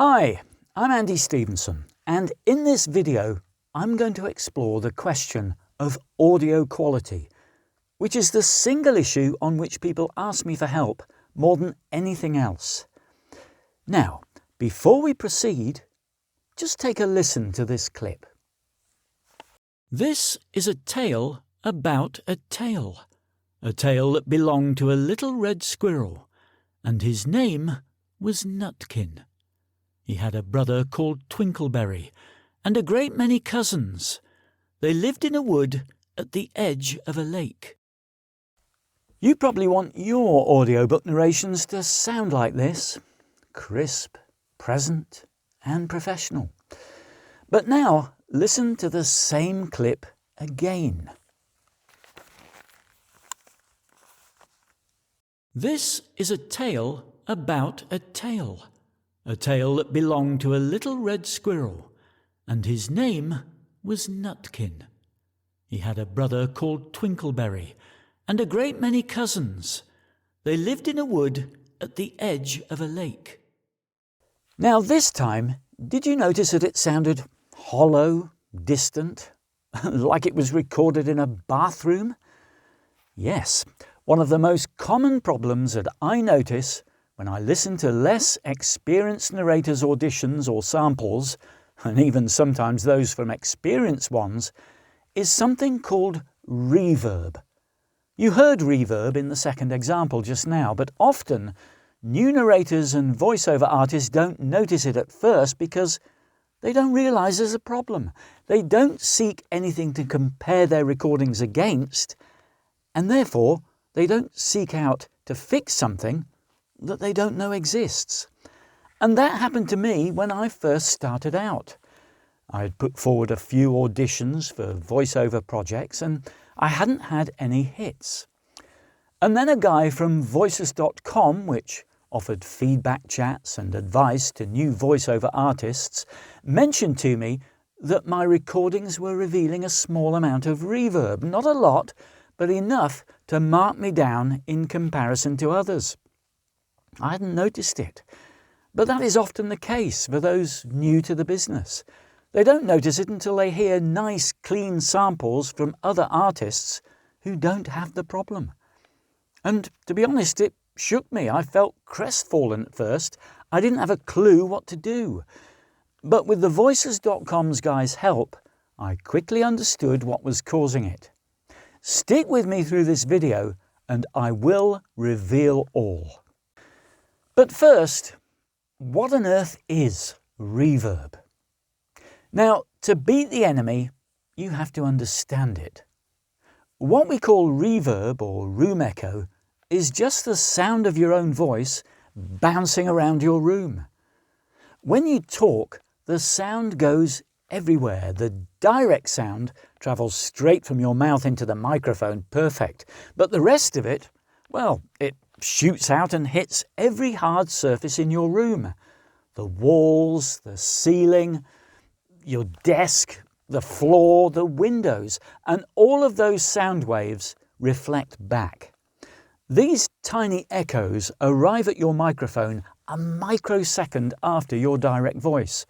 Hi, I'm Andy Stevenson, and in this video I'm going to explore the question of audio quality, which is the single issue on which people ask me for help more than anything else. Now, before we proceed, just take a listen to this clip. This is a tale about a tale that belonged to a little red squirrel, and his name was Nutkin. He had a brother called Twinkleberry, and a great many cousins. They lived in a wood at the edge of a lake. You probably want your audiobook narrations to sound like this: crisp, present, and professional. But now, listen to the same clip again. This is a tale about a tale that belonged to a little red squirrel, and his name was Nutkin. He had a brother called Twinkleberry, and a great many cousins. They lived in a wood at the edge of a lake. Now this time, did you notice that it sounded hollow, distant, like it was recorded in a bathroom? Yes, one of the most common problems that I notice when I listen to less experienced narrators' auditions or samples, and even sometimes those from experienced ones, is something called reverb. You heard reverb in the second example just now, but often new narrators and voiceover artists don't notice it at first because they don't realise there's a problem. They don't seek anything to compare their recordings against, and therefore they don't seek out to fix something that they don't know exists. And that happened to me when I first started out. I had put forward a few auditions for voiceover projects and I hadn't had any hits. And then a guy from voices.com, which offered feedback chats and advice to new voiceover artists, mentioned to me that my recordings were revealing a small amount of reverb, not a lot, but enough to mark me down in comparison to others. I hadn't noticed it, but that is often the case for those new to the business. They don't notice it until they hear nice, clean samples from other artists who don't have the problem. And to be honest, it shook me. I felt crestfallen at first. I didn't have a clue what to do. But with the Voices.com's guys' help, I quickly understood what was causing it. Stick with me through this video and I will reveal all. But first, what on earth is reverb? Now, to beat the enemy, you have to understand it. What we call reverb or room echo is just the sound of your own voice bouncing around your room. When you talk, the sound goes everywhere. The direct sound travels straight from your mouth into the microphone, perfect. But the rest of it, well, it shoots out and hits every hard surface in your room. The walls, the ceiling, your desk, the floor, the windows, and all of those sound waves reflect back. These tiny echoes arrive at your microphone a microsecond after your direct voice,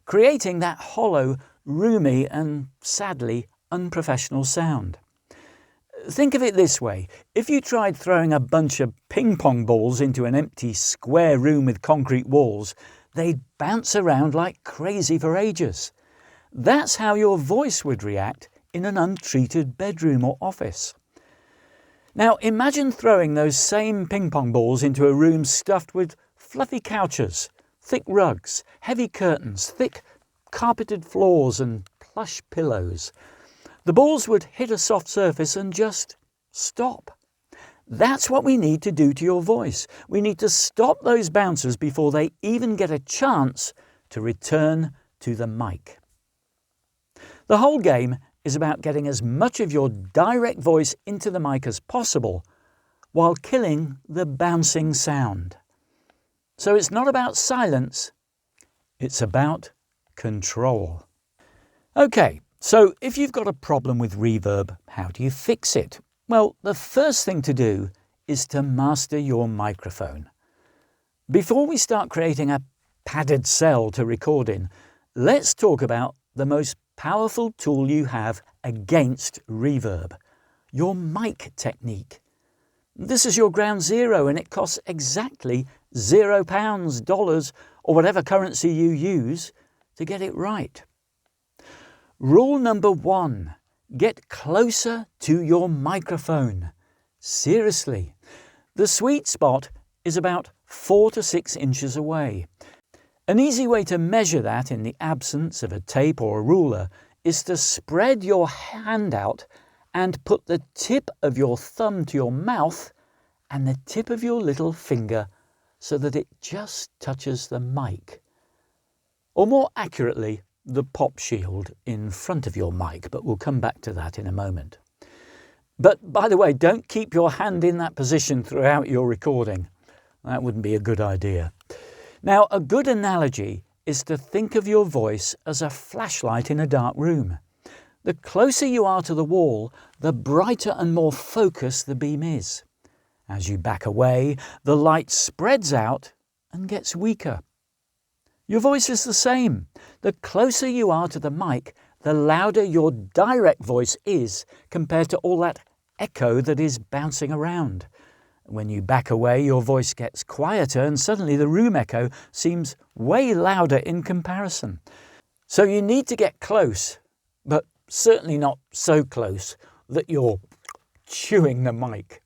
creating that hollow, roomy and sadly unprofessional sound. Think of it this way: if you tried throwing a bunch of ping pong balls into an empty square room with concrete walls, they'd bounce around like crazy for ages. That's how your voice would react in an untreated bedroom or office. Now imagine throwing those same ping pong balls into a room stuffed with fluffy couches, thick rugs, heavy curtains, thick carpeted floors and plush pillows. The balls would hit a soft surface and just stop. That's what we need to do to your voice. We need to stop those bouncers before they even get a chance to return to the mic. The whole game is about getting as much of your direct voice into the mic as possible while killing the bouncing sound. So it's not about silence, it's about control. Okay, so if you've got a problem with reverb, how do you fix it? Well, the first thing to do is to master your microphone. Before we start creating a padded cell to record in, let's talk about the most powerful tool you have against reverb, your mic technique. This is your ground zero, and it costs exactly £0, dollars, or whatever currency you use to get it right. Rule number 1, get closer to your microphone. Seriously, the sweet spot is about 4 to 6 inches away. An easy way to measure that in the absence of a tape or a ruler is to spread your hand out and put the tip of your thumb to your mouth and the tip of your little finger so that it just touches the mic. Or more accurately, the pop shield in front of your mic, but we'll come back to that in a moment. But by the way, don't keep your hand in that position throughout your recording. That wouldn't be a good idea. Now, a good analogy is to think of your voice as a flashlight in a dark room. The closer you are to the wall, the brighter and more focused the beam is. As you back away, the light spreads out and gets weaker. Your voice is the same. The closer you are to the mic, the louder your direct voice is compared to all that echo that is bouncing around. When you back away, your voice gets quieter and suddenly the room echo seems way louder in comparison. So you need to get close, but certainly not so close that you're chewing the mic.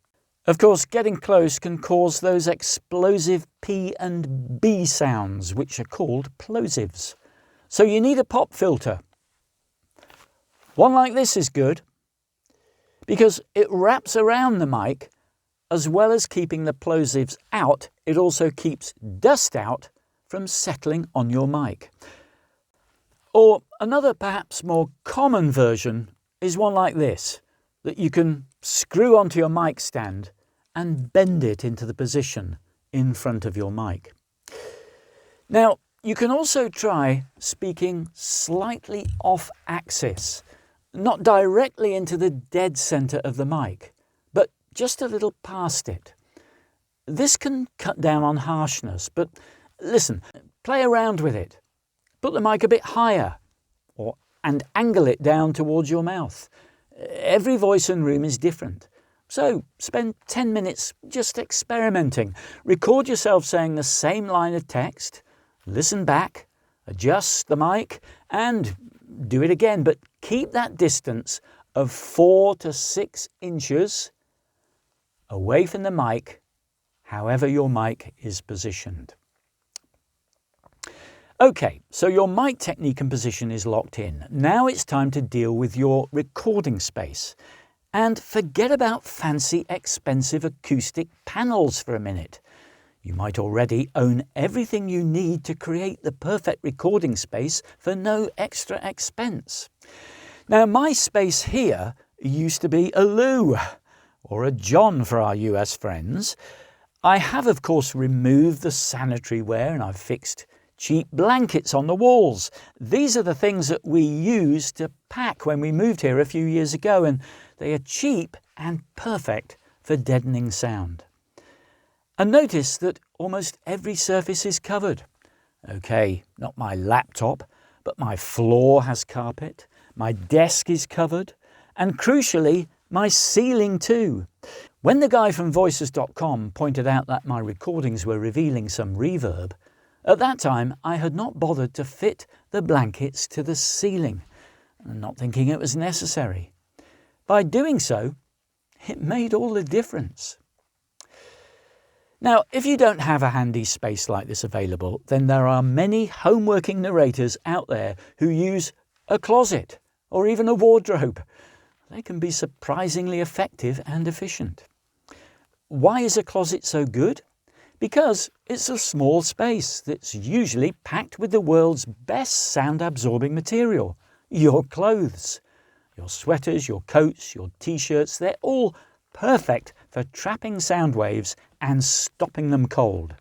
Of course, getting close can cause those explosive P and B sounds, which are called plosives. So you need a pop filter. One like this is good because it wraps around the mic. As well as keeping the plosives out, it also keeps dust out from settling on your mic. Or another perhaps more common version is one like this, that you can screw onto your mic stand and bend it into the position in front of your mic. Now, you can also try speaking slightly off axis, not directly into the dead center of the mic, but just a little past it. This can cut down on harshness, but listen, play around with it. Put the mic a bit higher and angle it down towards your mouth. Every voice and room is different. So spend 10 minutes just experimenting. Record yourself saying the same line of text, listen back, adjust the mic and do it again. But keep that distance of 4 to 6 inches away from the mic, however your mic is positioned. Okay, so your mic technique and position is locked in. Now it's time to deal with your recording space. And forget about fancy, expensive acoustic panels for a minute. You might already own everything you need to create the perfect recording space for no extra expense. Now, my space here used to be a loo, or a John for our US friends. I have, of course, removed the sanitary ware and I've fixed cheap blankets on the walls. These are the things that we used to pack when we moved here a few years ago, and they are cheap and perfect for deadening sound. And notice that almost every surface is covered. Okay, not my laptop, but my floor has carpet, my desk is covered, and crucially, my ceiling too. When the guy from voices.com pointed out that my recordings were revealing some reverb, at that time I had not bothered to fit the blankets to the ceiling, not thinking it was necessary. By doing so, it made all the difference. Now, if you don't have a handy space like this available, then there are many home-working narrators out there who use a closet or even a wardrobe. They can be surprisingly effective and efficient. Why is a closet so good? Because it's a small space that's usually packed with the world's best sound-absorbing material, your clothes. Your sweaters, your coats, your t-shirts, they're all perfect for trapping sound waves and stopping them cold.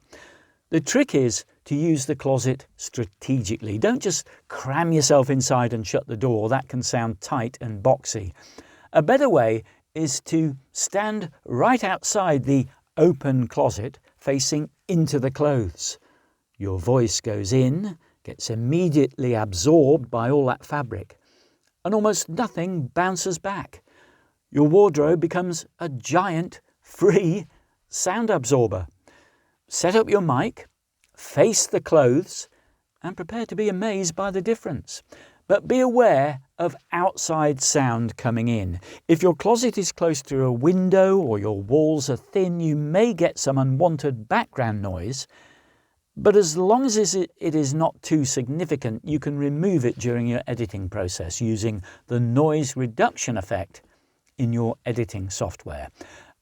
The trick is to use the closet strategically. Don't just cram yourself inside and shut the door. That can sound tight and boxy. A better way is to stand right outside the open closet facing into the clothes. Your voice goes in, gets immediately absorbed by all that fabric, and almost nothing bounces back. Your wardrobe becomes a giant, free sound absorber. Set up your mic, face the clothes, and prepare to be amazed by the difference. But be aware of outside sound coming in. If your closet is close to a window or your walls are thin, you may get some unwanted background noise. But as long as it is not too significant, you can remove it during your editing process using the noise reduction effect in your editing software.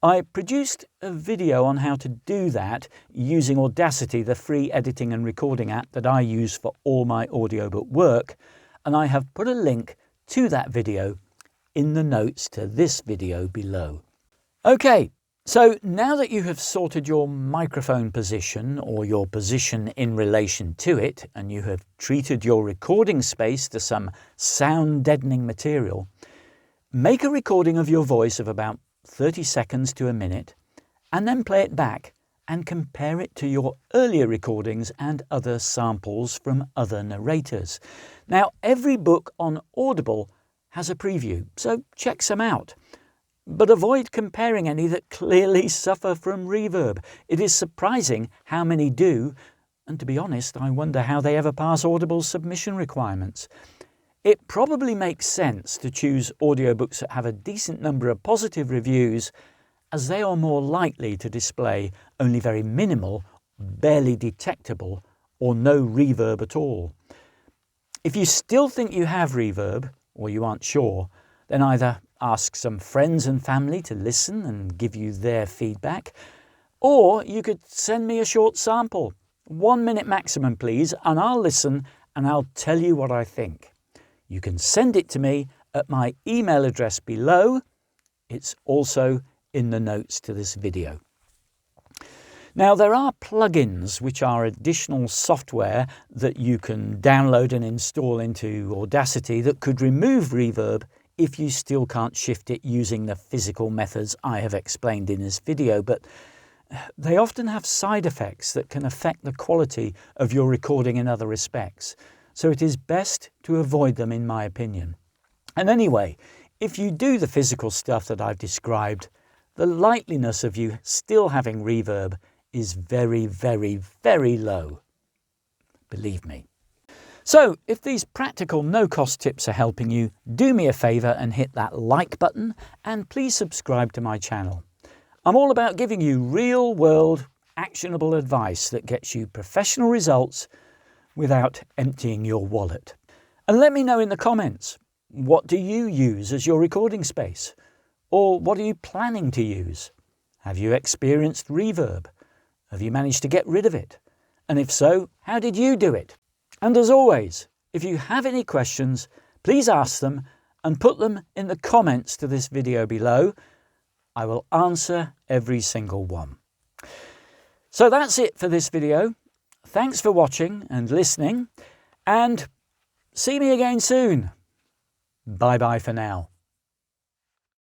I produced a video on how to do that using Audacity, the free editing and recording app that I use for all my audiobook work, and I have put a link to that video in the notes to this video below. Okay, so now that you have sorted your microphone position or your position in relation to it, and you have treated your recording space to some sound deadening material, make a recording of your voice of about 30 seconds to a minute, and then play it back and compare it to your earlier recordings and other samples from other narrators. Now, every book on Audible has a preview, so check some out. But avoid comparing any that clearly suffer from reverb. It is surprising how many do, and to be honest, I wonder how they ever pass Audible's submission requirements. It probably makes sense to choose audiobooks that have a decent number of positive reviews, as they are more likely to display only very minimal, barely detectable, or no reverb at all. If you still think you have reverb, or you aren't sure, then either ask some friends and family to listen and give you their feedback, or you could send me a short sample, 1 minute maximum please, and I'll listen and I'll tell you what I think. You can send it to me at my email address below. It's also in the notes to this video. Now, there are plugins, which are additional software that you can download and install into Audacity that could remove reverb if you still can't shift it using the physical methods I have explained in this video, but they often have side effects that can affect the quality of your recording in other respects. So it is best to avoid them, in my opinion. And anyway, if you do the physical stuff that I've described, the likeliness of you still having reverb is very, very, very low. Believe me. So, if these practical no-cost tips are helping you, do me a favour and hit that like button, and please subscribe to my channel. I'm all about giving you real-world, actionable advice that gets you professional results without emptying your wallet. And let me know in the comments, what do you use as your recording space? Or what are you planning to use? Have you experienced reverb? Have you managed to get rid of it? And if so, how did you do it? And as always, if you have any questions, please ask them and put them in the comments to this video below. I will answer every single one. So that's it for this video. Thanks for watching and listening, and see me again soon. Bye bye for now.